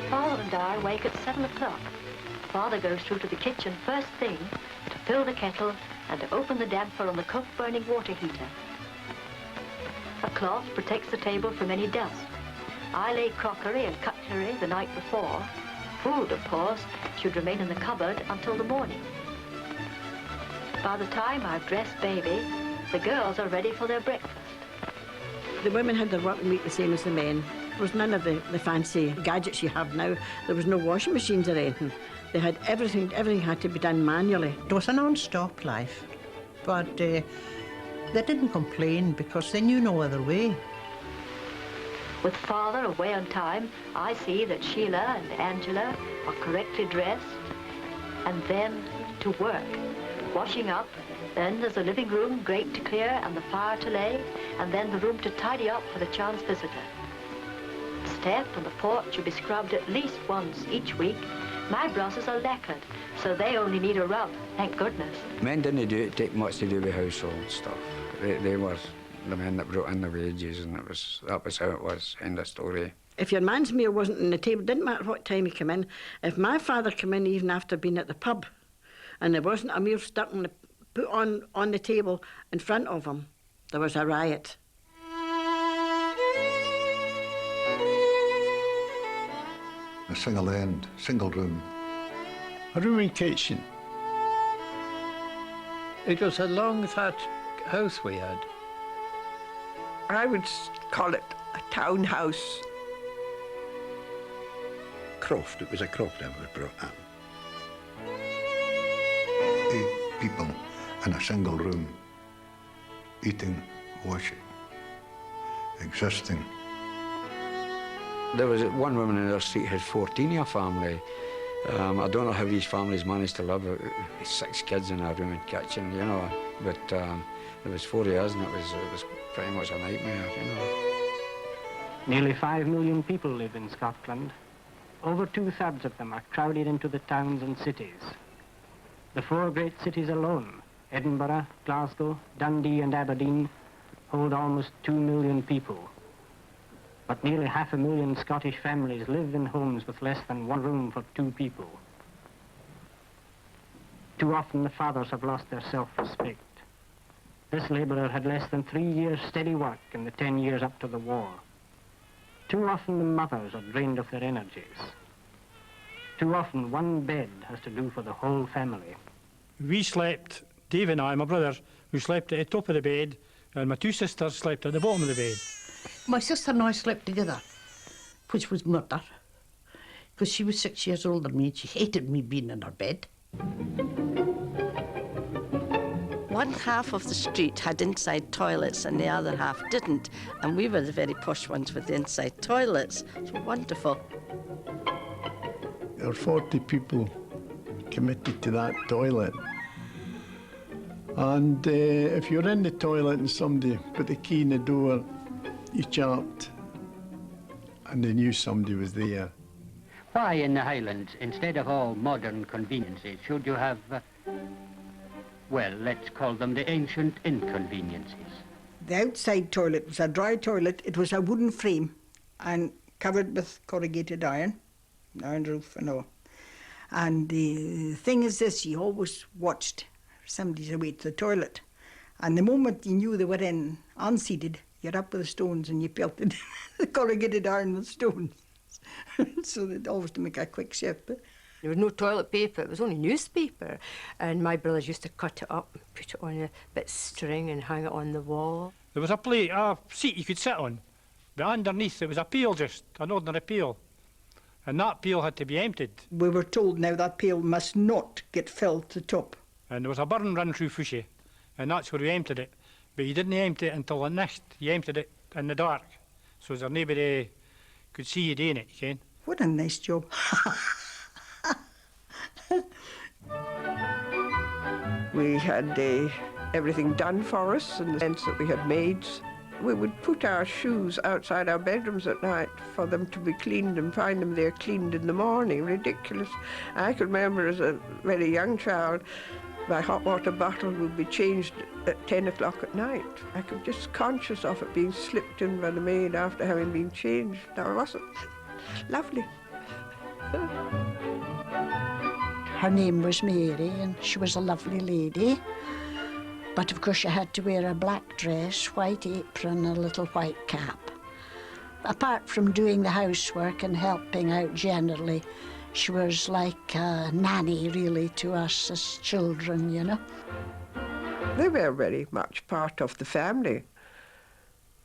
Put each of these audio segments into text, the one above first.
Father and I wake at 7 o'clock. Father goes through to the kitchen first thing to fill the kettle and to open the damper on the coke-burning water heater. A cloth protects the table from any dust. I lay crockery and cutlery the night before. Food, of course, should remain in the cupboard until the morning. By the time I've dressed baby, the girls are ready for their breakfast. The women had their working week the same as the men. There was none of the fancy gadgets you have now. There was no washing machines or anything. They had everything had to be done manually. It was a non-stop life, but they didn't complain because they knew no other way. With Father away on time, I see that Sheila and Angela are correctly dressed, and then to work. Washing up, then there's the living room grate to clear and the fire to lay, and then the room to tidy up for the chance visitor. The step and the porch should be scrubbed at least once each week. My brushes are lacquered, so they only need a rub, thank goodness. Men didn't take much to do with household stuff. They were the men that brought in the wages, and that was how it was, end of story. If your man's meal wasn't on the table, didn't matter what time he came in. If my father came in even after being at the pub, and there wasn't a meal stuck on put on the table in front of him, there was a riot. A single end, single room. A room and kitchen. It was a long thatched house we had. I would call it a townhouse. Croft, it was a croft that was brought up. 8 people in a single room, eating, washing, existing. There was one woman in our street had 14 in her family. I don't know how these families managed to live. 6 kids in a room and kitchen, you know. But there was 4 years, and it was pretty much a nightmare, you know. Nearly 5 million people live in Scotland. Over 2/3 of them are crowded into the towns and cities. The 4 great cities alone, Edinburgh, Glasgow, Dundee and Aberdeen, hold almost 2 million people. But nearly 500,000 Scottish families live in homes with less than 1 room for 2 people. Too often the fathers have lost their self-respect. This labourer had less than 3 years steady work in the 10 years up to the war. Too often the mothers are drained of their energies. Too often one bed has to do for the whole family. We slept, Dave and I, my brother, who slept at the top of the bed, and my 2 sisters slept at the bottom of the bed. My sister and I slept together, which was murder, because she was 6 years older than me and she hated me being in her bed. One half of the street had inside toilets and the other half didn't, and we were the very posh ones with the inside toilets. It was wonderful. There were 40 people committed to that toilet. And if you're in the toilet and somebody put the key in the door, you chapped, and they knew somebody was there. Why in the Highlands, instead of all modern conveniences, should you have, well, let's call them the ancient inconveniences? The outside toilet was a dry toilet. It was a wooden frame and covered with corrugated iron roof and all. And the thing is this, you always watched somebody's away to the toilet. And the moment you knew they were in unseated, you're up with the stones and you pelted the corrugated iron with stones. So they'd always to make a quick shift. There was no toilet paper, it was only newspaper. And my brothers used to cut it up and put it on a bit of string and hang it on the wall. There was a seat you could sit on, but underneath there was a pail, just an ordinary pail. And that pail had to be emptied. We were told now that pail must not get filled to the top. And there was a burn run through Fushy, and that's where we emptied it. But you didn't empty it until the next. You emptied it in the dark, so that nobody could see you doing it, you can. What a nice job. We had everything done for us in the sense that we had maids. We would put our shoes outside our bedrooms at night for them to be cleaned and find them there cleaned in the morning. Ridiculous. I could remember as a very young child, my hot water bottle would be changed at 10 o'clock at night. I could just conscious of it being slipped in by the maid after having been changed. Now, it wasn't lovely. Her name was Mary, and she was a lovely lady. But of course she had to wear a black dress, white apron, and a little white cap. Apart from doing the housework and helping out generally, she was like a nanny, really, to us as children, you know. They were very much part of the family.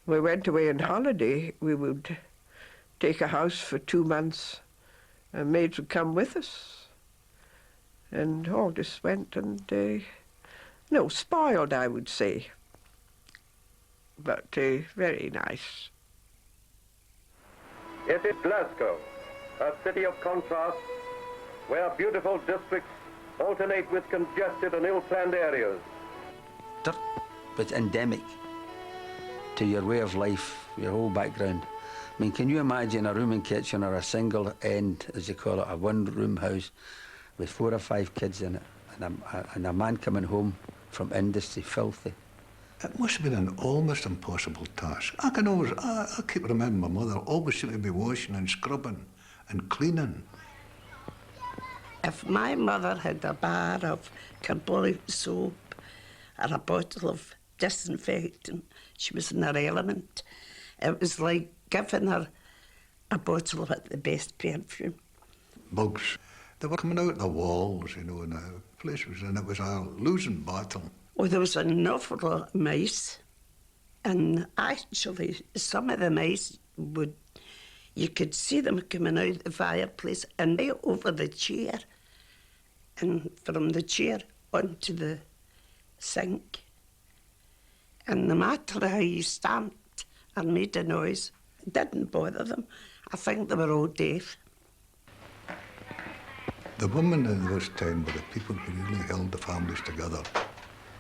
We went away on holiday, we would take a house for 2 months, and maids would come with us. And all just went and, no, spoiled, I would say, but very nice. It is Glasgow, a city of contrast, where beautiful districts alternate with congested and ill-planned areas. Dirt was endemic to your way of life, your whole background. I mean, can you imagine a room and kitchen or a single end, as you call it, a one-room house with 4 or 5 kids in it, and a man coming home from industry, filthy? It must have been an almost impossible task. I keep remembering my mother always seemed to be washing and scrubbing and cleaning. If my mother had a bar of carbolic soap or a bottle of disinfectant, she was in her element. It was like giving her a bottle of the best perfume. Bugs, they were coming out the walls, you know, and the place was, and it was a losing battle. Oh, there was an awful lot of mice, and actually some of the mice you could see them coming out the fireplace and right over the chair, and from the chair onto the sink. And no matter how you stamped or made a noise, it didn't bother them. I think they were all deaf. The women in those time were the people who really held the families together.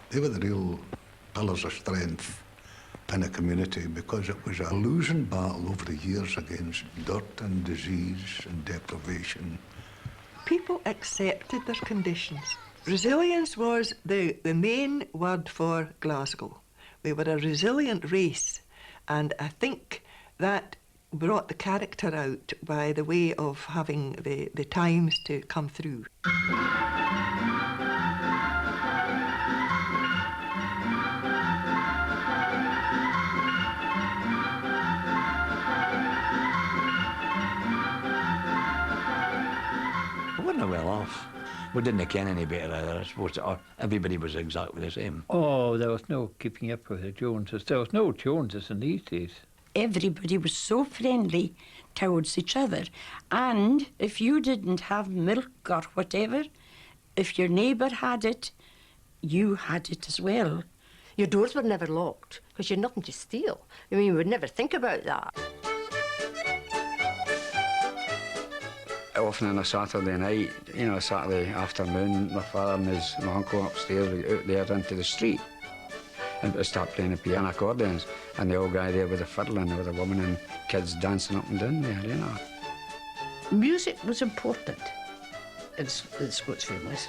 They were the real pillars of strength in a community, because it was a losing battle over the years against dirt and disease and deprivation. People accepted their conditions. Resilience was the main word for Glasgow. We were a resilient race, and I think that brought the character out by the way of having the times to come through. We weren't well off. We didn't ken any better either. I suppose everybody was exactly the same. Oh, there was no keeping up with the Joneses. There was no Joneses in these days. Everybody was so friendly towards each other. And if you didn't have milk or whatever, if your neighbour had it, you had it as well. Your doors were never locked because you had nothing to steal. I mean, you would never think about that. Often on a Saturday night, you know, a Saturday afternoon, my father and my uncle upstairs would go out there into the street and start playing the piano accordions, and the old guy there with the fiddle and with a woman and kids dancing up and down there, you know. Music was important in Scots families.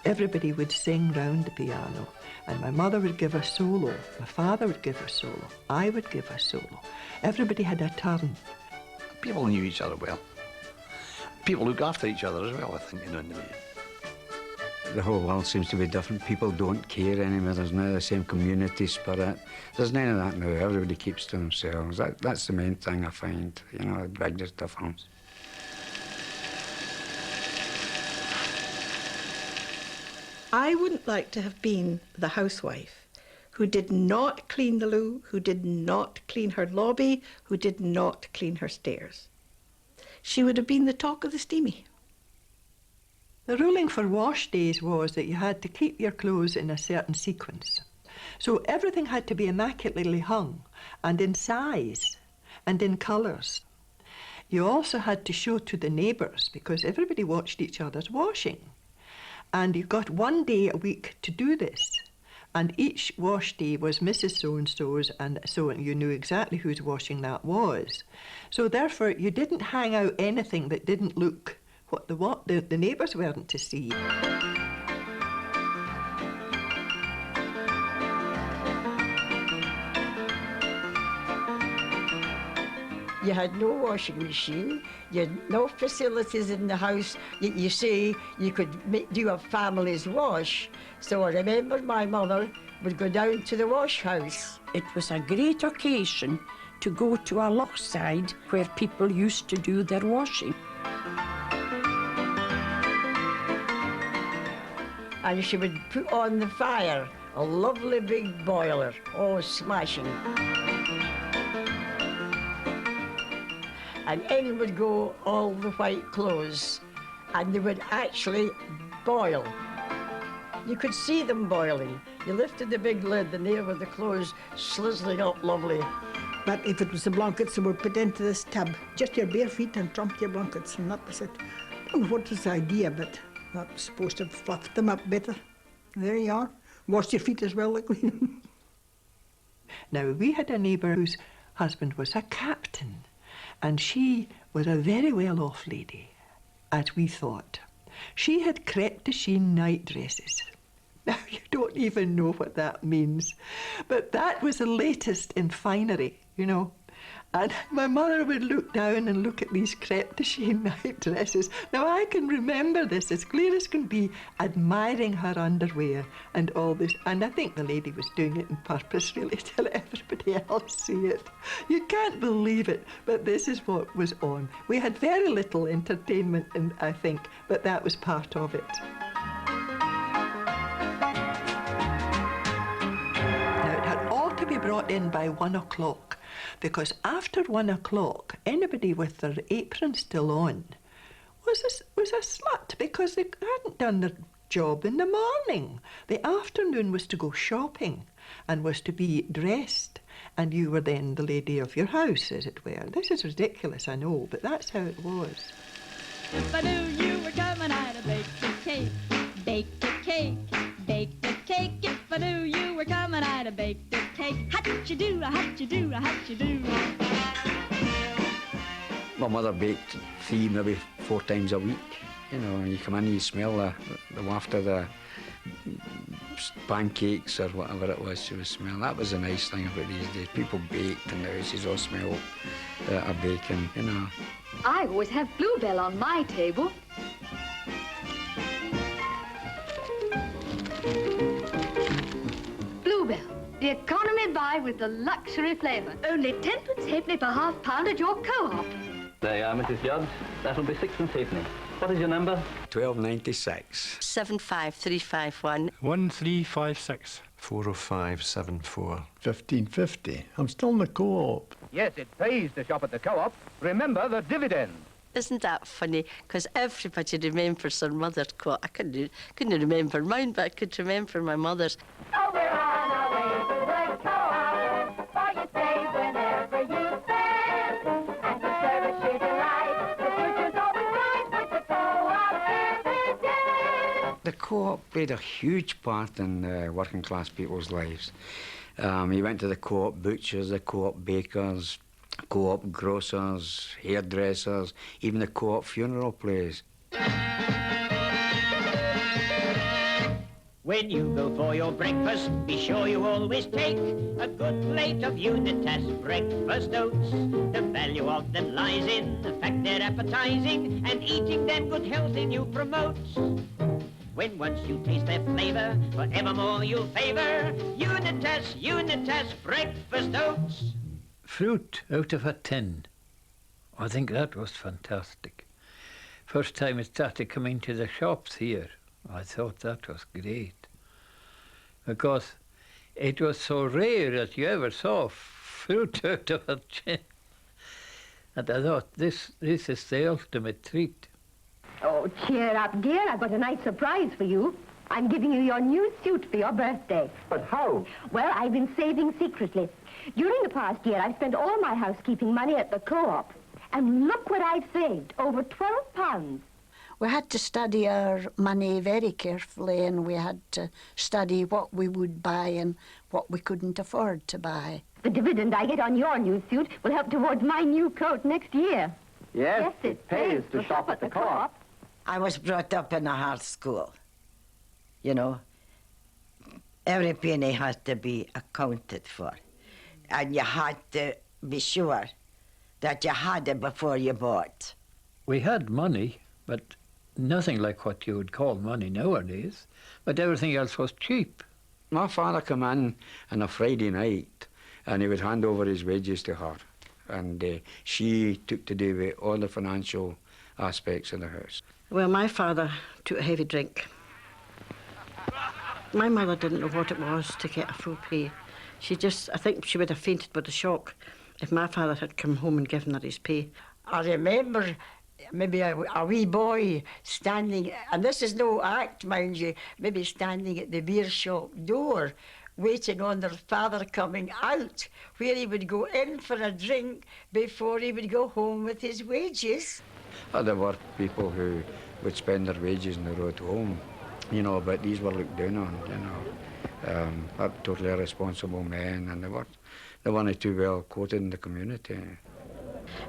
Everybody would sing round the piano, and my mother would give a solo, my father would give a solo, I would give a solo. Everybody had a turn. People knew each other well. People looked after each other as well, I think, you know what I mean. The whole world seems to be different. People don't care anymore. There's none of the same community spirit. There's none of that now. Everybody keeps to themselves. That's the main thing I find, you know, the biggest difference. I wouldn't like to have been the housewife who did not clean the loo, who did not clean her lobby, who did not clean her stairs. She would have been the talk of the steamy. The ruling for wash days was that you had to keep your clothes in a certain sequence. So everything had to be immaculately hung and in size and in colours. You also had to show to the neighbours because everybody watched each other's washing. And you got 1 day a week to do this. And each wash day was Mrs. So-and-so's, and so you knew exactly whose washing that was. So therefore, you didn't hang out anything that didn't look what the neighbours weren't to see. You had no washing machine. You had no facilities in the house. You say you could do a family's wash. So I remember my mother would go down to the wash house. It was a great occasion to go to a lochside where people used to do their washing. And she would put on the fire a lovely big boiler, oh, smashing. And in would go all the white clothes, and they would actually boil. You could see them boiling. You lifted the big lid, and there were the clothes slizzling up lovely. But if it was the blankets, they were put into this tub. Just your bare feet and trumped your blankets, and that was it. I don't know what was the idea, but that was supposed to fluff them up better. There you are. Wash your feet as well, like clean. Now, we had a neighbour whose husband was a captain, and she was a very well-off lady, as we thought. She had crepe de chine night dresses. Now, you don't even know what that means, but that was the latest in finery, you know. And my mother would look down and look at these crepe de chine night dresses. Now, I can remember this as clear as can be, admiring her underwear and all this. And I think the lady was doing it on purpose, really, to let everybody else see it. You can't believe it, but this is what was on. We had very little entertainment, and I think, but that was part of it. Now, it had all to be brought in by 1 o'clock. Because after 1 o'clock, anybody with their apron still on was a slut, because they hadn't done their job in the morning. The afternoon was to go shopping and was to be dressed, and you were then the lady of your house, as it were. This is ridiculous, I know, but that's how it was. If I knew you were coming, I'd have baked a cake, baked a cake, baked a cake. If I knew you were coming, I'd have baked a cake. How'd you do, how'd you do, how'd you do? My mother baked 3, maybe 4 times a week. You know, when you come in, you smell the waft of the pancakes or whatever it was she was smelling. That was the nice thing about these days. People baked and the houses all smelled of bacon, you know. I always have Bluebell on my table. Bluebell, the economy buy with the luxury flavour. Only 10pence halfpenny per half pound at your co-op. There you are, Mrs. Judd. That'll be 6pence halfpenny. What is your number? 1296. 75351. 1356. 40574. 1550. I'm still in the co-op. Yes, it pays to shop at the co-op. Remember the dividend. Isn't that funny? Because everybody remembers their mother's co-op. I couldn't remember mine, but I could remember my mother's. Oh, we're on our way to the co-op, for you save whenever you spend, and the service you delight, the future's always bright with the co-op dividend. The co-op played a huge part in working class people's lives. You went to the co-op butchers, the co-op bakers, co-op grocers, hairdressers, even the co-op funeral plays. When you go for your breakfast, be sure you always take a good plate of Unitas breakfast oats. The value of them lies in the fact they're appetizing, and eating them good health in you promotes. When once you taste their flavour, forevermore you'll favour Unitas breakfast oats. Fruit out of a tin. I think that was fantastic. First time it started coming to the shops here, I thought that was great. Because it was so rare that you ever saw fruit out of a tin. And I thought, this is the ultimate treat. Oh, cheer up, dear. I've got a nice surprise for you. I'm giving you your new suit for your birthday. But how? Well, I've been saving secretly. During the past year, I've spent all my housekeeping money at the co-op. And look what I've saved, over £12. We had to study our money very carefully, and we had to study what we would buy and what we couldn't afford to buy. The dividend I get on your new suit will help towards my new coat next year. Yes, it pays to shop at the co-op. I was brought up in a hard school. You know, every penny had to be accounted for. And you had to be sure that you had it before you bought? We had money, but nothing like what you would call money nowadays. But everything else was cheap. My father came in on a Friday night and he would hand over his wages to her. And she took to do with all the financial aspects of the house. Well, my father took a heavy drink. My mother didn't know what it was to get a full pay. I think she would have fainted with the shock if my father had come home and given her his pay. I remember maybe a wee boy standing, and this is no act, mind you, maybe standing at the beer shop door, waiting on their father coming out, where he would go in for a drink before he would go home with his wages. There were people who would spend their wages on the road home, you know, but these were looked down on, you know. Totally irresponsible men, and they weren't too well quoted in the community.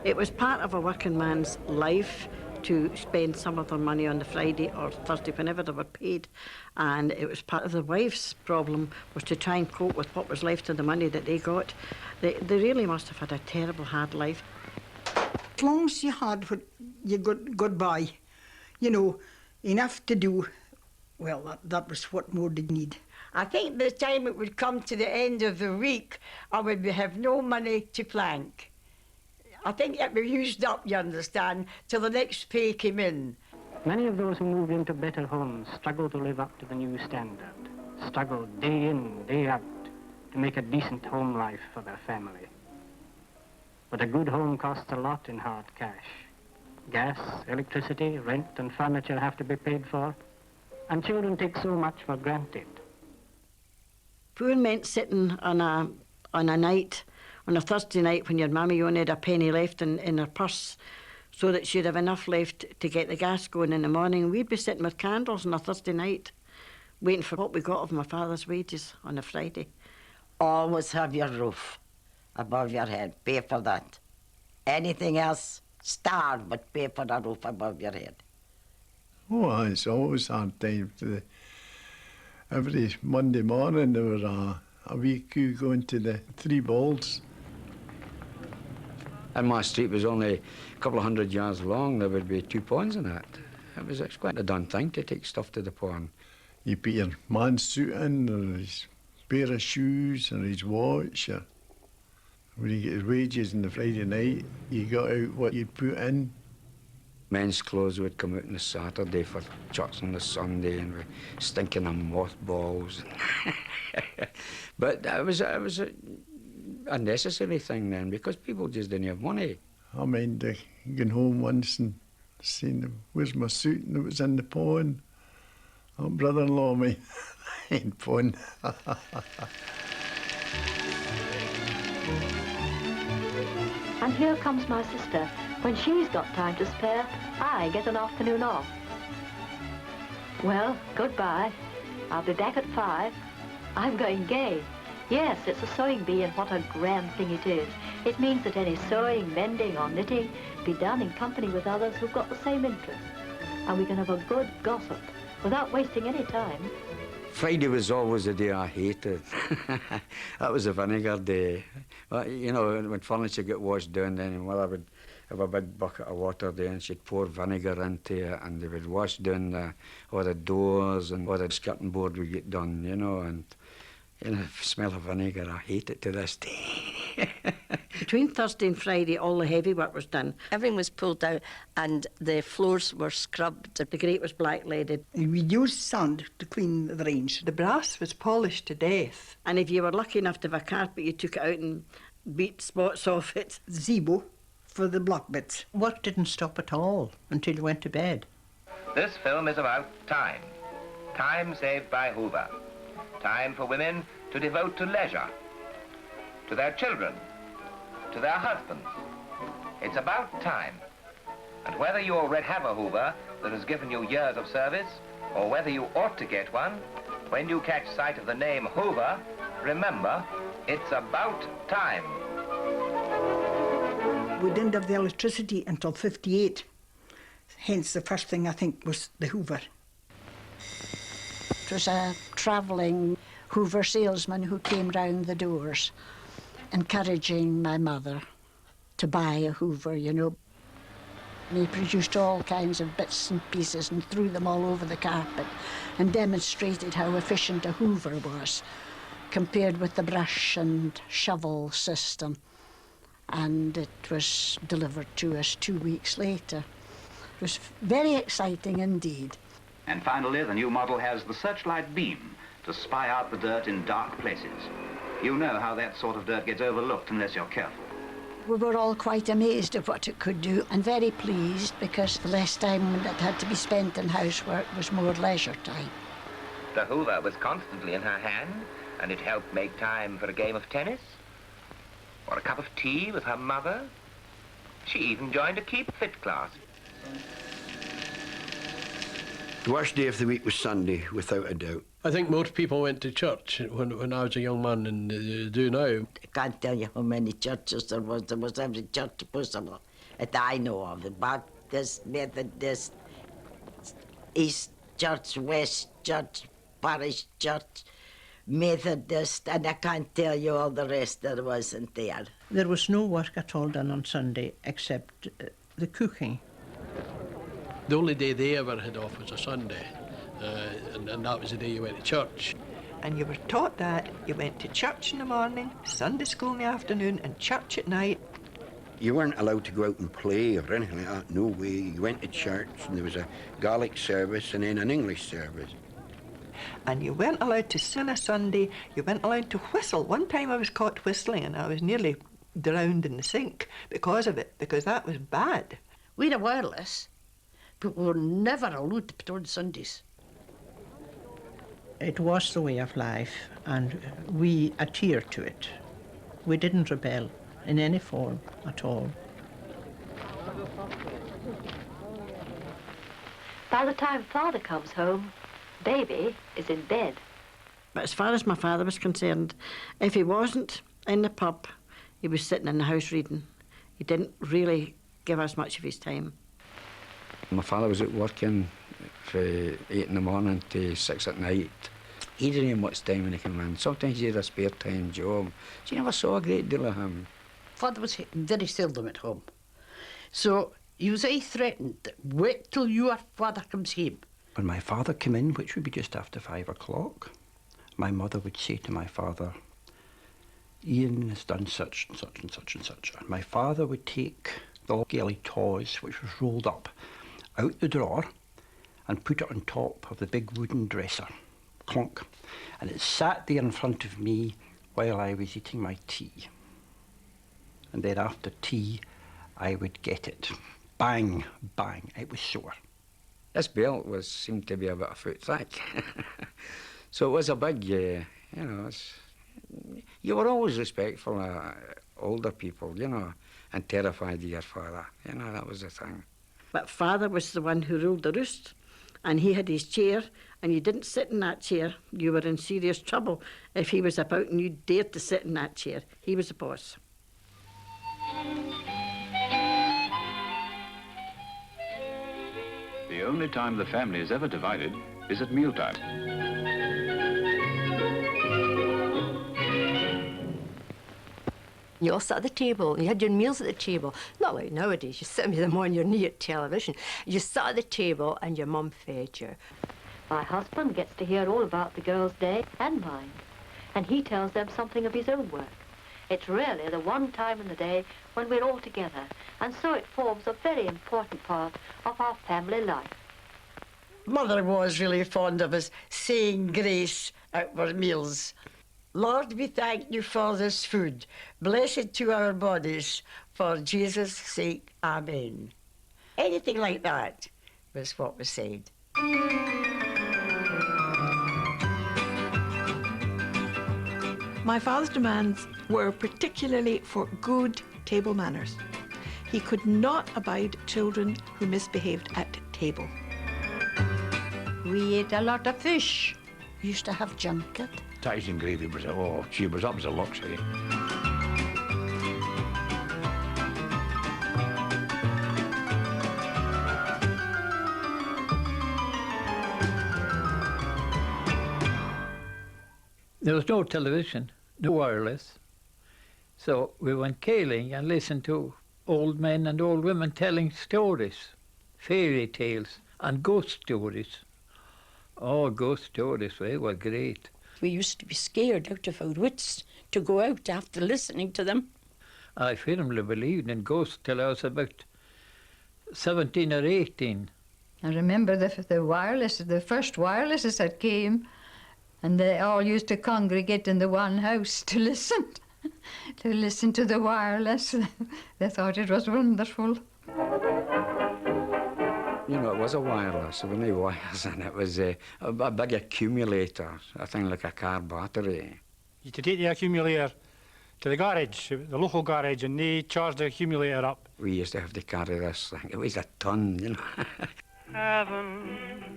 It was part of a working man's life to spend some of their money on the Friday or Thursday whenever they were paid, and it was part of the wife's problem was to try and cope with what was left of the money that they got. They really must have had a terrible hard life. As long as you had what you got by, you know, enough to do, well, that was what more did you need. I think by the time it would come to the end of the week, I would have no money to plank. I think it was used up, you understand, till the next pay came in. Many of those who moved into better homes struggle to live up to the new standard, struggle day in, day out to make a decent home life for their family. But a good home costs a lot in hard cash. Gas, electricity, rent and furniture have to be paid for, and children take so much for granted. Poor meant sitting on a night, on a Thursday night when your mammy only had a penny left in her purse so that she'd have enough left to get the gas going in the morning. We'd be sitting with candles on a Thursday night waiting for what we got of my father's wages on a Friday. Always have your roof above your head. Pay for that. Anything else, starve, but pay for the roof above your head. Oh, it's always hard time. Every Monday morning there was a wee queue going to the Three Balls. And my street was only a couple of 100 yards long. There would be 2 ponds in it. It's quite a done thing to take stuff to the pond. You put your man's suit in, or his pair of shoes, or his watch. Or when you get his wages on the Friday night, you got out what you'd put in. Men's clothes would come out on the Saturday for church on the Sunday, and we're stinking of mothballs. But it was a necessary thing then, because people just didn't have money. I mind going home once and saying, "Where's my suit?" And it was in the pond. Oh, brother-in-law, me in pond. And here comes my sister. When she's got time to spare, I get an afternoon off. Well, goodbye. I'll be back at 5. I'm going gay. Yes, it's a sewing bee, and what a grand thing it is. It means that any sewing, mending or knitting be done in company with others who've got the same interest. And we can have a good gossip without wasting any time. Friday was always the day I hated. That was a vinegar day. Well, you know, when furniture got washed down, then Mother would have a big bucket of water there, and she'd pour vinegar into it, and they would wash down all the doors, and all the skirting board would get done, you know, and you know, the smell of vinegar, I hate it to this day. Between Thursday and Friday, all the heavy work was done. Everything was pulled out, and the floors were scrubbed. The grate was black-leaded. We used sand to clean the range. The brass was polished to death. And if you were lucky enough to have a carpet, you took it out and beat spots off it. Zebo for the block bits. Work didn't stop at all until you went to bed. This film is about time. Time saved by Hoover. Time for women to devote to leisure, to their children, to their husbands. It's about time. And whether you already have a Hoover that has given you years of service, or whether you ought to get one, when you catch sight of the name Hoover, remember, it's about time. We didn't have the electricity until 58. Hence, the first thing I think was the Hoover. It was a travelling Hoover salesman who came round the doors, encouraging my mother to buy a hoover, you know. And he produced all kinds of bits and pieces and threw them all over the carpet and demonstrated how efficient a hoover was compared with the brush and shovel system. And it was delivered to us 2 weeks later. It was very exciting indeed. And finally, the new model has the searchlight beam to spy out the dirt in dark places. You know how that sort of dirt gets overlooked unless you're careful. We were all quite amazed at what it could do and very pleased because the less time that had to be spent in housework was more leisure time. The hoover was constantly in her hand, and it helped make time for a game of tennis or a cup of tea with her mother. She even joined a keep fit class. The worst day of the week was Sunday, without a doubt. I think most people went to church when I was a young man, and do now. I can't tell you how many churches there was. There was every church possible that I know of. The Baptist, Methodist, East Church, West Church, Parish Church, Methodist, and I can't tell you all the rest there wasn't there. There was no work at all done on Sunday except the cooking. The only day they ever had off was a Sunday, and that was the day you went to church. And you were taught that. You went to church in the morning, Sunday school in the afternoon, and church at night. You weren't allowed to go out and play or anything like that, no way. You went to church and there was a Gaelic service and then an English service. And you weren't allowed to sing a Sunday, you weren't allowed to whistle. One time I was caught whistling and I was nearly drowned in the sink because of it, because that was bad. We had a wireless, but we were never allowed to put on Sundays. It was the way of life, and we adhered to it. We didn't rebel in any form at all. By the time Father comes home, Baby is in bed. But as far as my father was concerned, if he wasn't in the pub, he was sitting in the house reading. He didn't really give us much of his time. My father was out working from 8 in the morning to 6 at night. He didn't have much time when he came in. Sometimes he had a spare time job. So you never saw a great deal of him. Father was very seldom at home. So he was threatened that wait till your father comes home. When my father came in, which would be just after 5 o'clock, my mother would say to my father, Ian has done such and such and such and such. And my father would take the Gelly toys, which was rolled up, out the drawer and put it on top of the big wooden dresser, clunk. And it sat there in front of me while I was eating my tea. And then after tea, I would get it. Bang, bang, it was sore. This belt seemed to be about a foot thick. So it was a big, you know, you were always respectful of older people, you know, and terrified of your father. You know, that was the thing. But Father was the one who ruled the roost, and he had his chair, and you didn't sit in that chair. You were in serious trouble if he was about and you dared to sit in that chair. He was the boss. The only time the family is ever divided is at mealtime. You all sat at the table, and you had your meals at the table. Not like nowadays, you sit with them on your knee at television. You sat at the table and your mum fed you. My husband gets to hear all about the girls' day and mine, and he tells them something of his own work. It's really the one time in the day when we're all together, and so it forms a very important part of our family life. Mother was really fond of us saying grace at our meals. Lord, we thank you for this food. Bless it to our bodies. For Jesus' sake, amen. Anything like that was what was said. My father's demands were particularly for good table manners. He could not abide children who misbehaved at table. We ate a lot of fish. We used to have junket. Ties and gravy was, that was a luxury. There was no television, no wireless. So we went kailing and listened to old men and old women telling stories, fairy tales and ghost stories. Oh, ghost stories, they were great. We used to be scared out of our wits to go out after listening to them. I firmly believed in ghosts till I was about 17 or 18. I remember the first wirelesses that came, and they all used to congregate in the one house to listen, to the wireless. They thought it was wonderful. You know, it was a wireless, there were no wires, and it was a big accumulator, a thing like a car battery. You had to take the accumulator to the garage, the local garage, and they charged the accumulator up. We used to have to carry this thing. It weighs a ton, you know.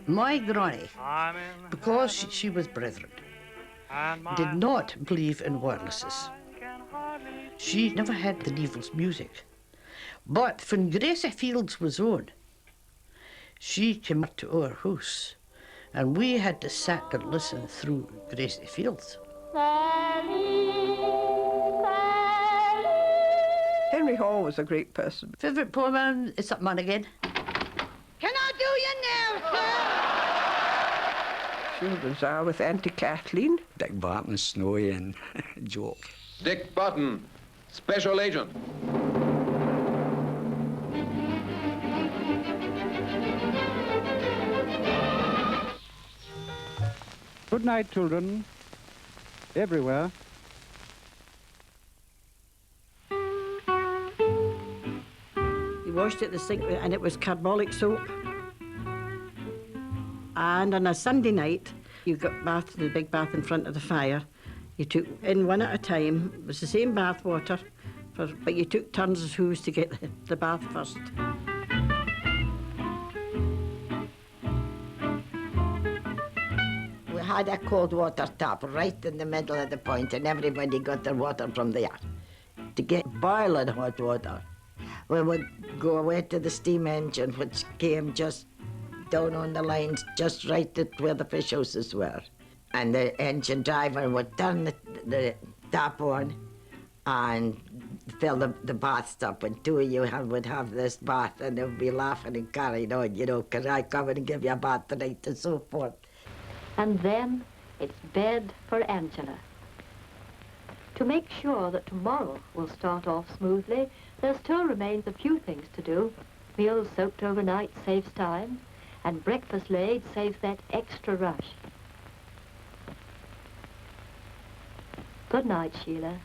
My granny, because she was Brethren, did not believe in wirelesses. She never had the Neville's music. But when Gracie Fields was on, she came up to our house, and we had to sit and listen through Gracie Fields. Henry Hall was a great person. Favourite poem is that man again. Can I do you now, sir? Children's Hour with Auntie Kathleen. Dick Barton, Snowy and Joke. Dick Barton, Special Agent. Good night, children, everywhere. You washed at the sink and it was carbolic soap. And on a Sunday night, you got the big bath in front of the fire. You took in one at a time. It was the same bath water, but you took turns as who's to get the bath first. We had a cold water tap right in the middle of the point, and everybody got their water from there. To get boiling hot water, we would go away to the steam engine, which came just down on the lines, just right at where the fish houses were. And the engine driver would turn the tap on and fill the bathtub, and two of you would have this bath, and they would be laughing and carrying on, you know, because I come and give you a bath tonight and so forth. And then it's bed for Angela. To make sure that tomorrow will start off smoothly, there still remains a few things to do. Meals soaked overnight saves time, and breakfast laid saves that extra rush. Good night, Sheila.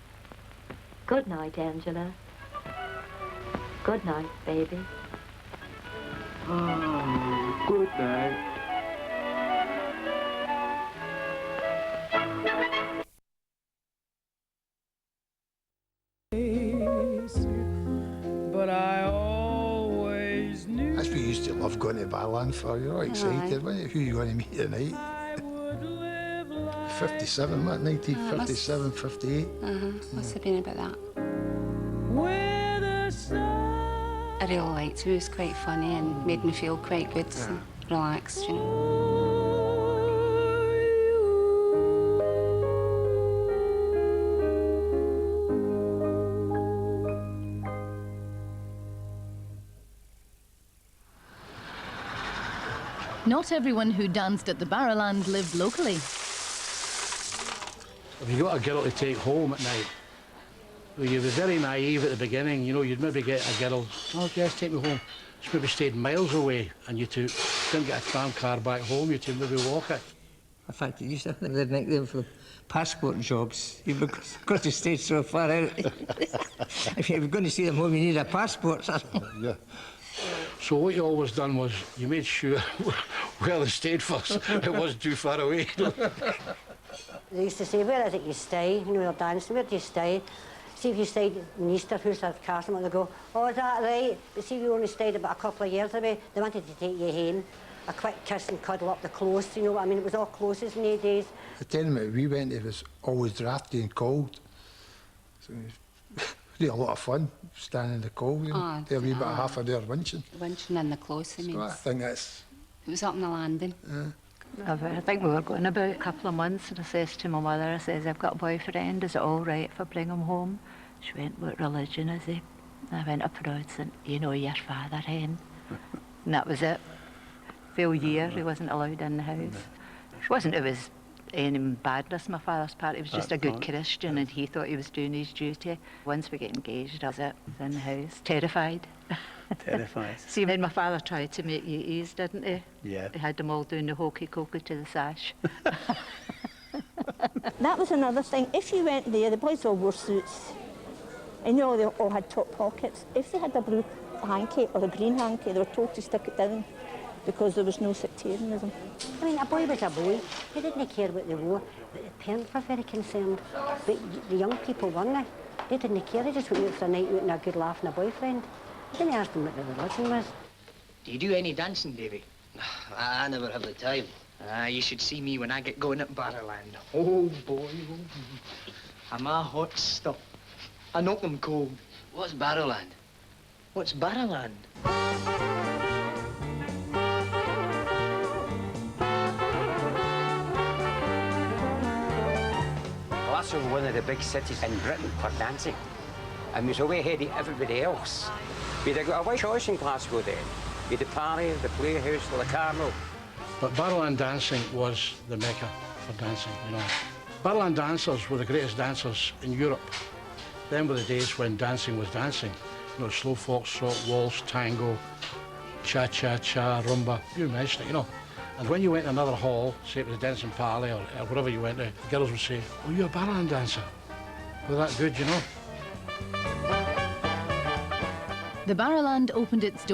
Good night, Angela. Good night, baby. Oh, good night. But I always knew. That's what you used to love going to Barland for. You're all excited, weren't you? Who you going to meet tonight? 57, what, 1957, 58? Must have been about that. Where the sun. I really liked it. It was quite funny and made me feel quite good and relaxed, you know. Not everyone who danced at the Barrowland lived locally. If you got a girl to take home at night, well, you were very naive at the beginning, you know, you'd maybe get a girl, oh yes, take me home. She maybe stayed miles away and you two didn't get a tram car back home, you two maybe walk it. In fact, you used to think they'd make them for passport jobs, because they stayed so far out. If you were going to see them home, you need a passport. Yeah. So what you always done was you made sure where they stayed first, it wasn't too far away. They used to say, where is it you stay? You know, you're dancing, where do you stay? See if you stayed in Easterhouse or Castle, and they go, oh, is that right? But see if you only stayed about a couple of years away, they wanted to take you home. A quick kiss and cuddle up the close, you know what I mean? It was all closes in these days. The tenement we went to was always drafty and cold. So we had a lot of fun standing in the cold, you know. There we about half an hour winching. Winching in the close, I mean. So I think that's... It was up in the landing. I think we were going about a couple of months, and I says to my mother, I says, I've got a boyfriend, is it all right if I bring him home? She went, what religion is he? I went up and said, you know your father, Hen. And that was it. For a year, he wasn't allowed in the house. It wasn't it was any badness on my father's part. He was just a good Christian and he thought he was doing his duty. Once we get engaged, that was it. In the house. Terrified. Terrified. See, when my father tried to make you ease, didn't he? Yeah. He had them all doing the hokey-cokey to the sash. That was another thing. If you went there, the boys all wore suits. And you know, they all had top pockets. If they had a blue hanky or a green hanky, they were told to stick it down because there was no sectarianism. I mean, a boy was a boy. He didn't care what they wore. But the parents were very concerned. But the young people weren't. They didn't care. They just went out for a night out and a good laugh and a boyfriend. They didn't ask them what their religion was. Do you do any dancing, Davy? I never have the time. You should see me when I get going at Barrowland. Oh, boy. I'm a hot stuff. I know them cold. What's Barrowland? What's Barrowland? Glasgow was one of the big cities in Britain for dancing, and was way ahead of everybody else. We'd have got a white choice in Glasgow then. We'd the Party, the Playhouse, the Carmel. But Barrowland dancing was the mecca for dancing, you know. Barrowland dancers were the greatest dancers in Europe. Then were the days when dancing was dancing. You know, slow foxtrot, waltz, tango, cha-cha-cha, rumba, you mentioned it, you know. And when you went to another hall, say it was a dancing parley or wherever you went to, the girls would say, oh, you're a Barrowland dancer. Well, that good, you know. The Barrowland opened its doors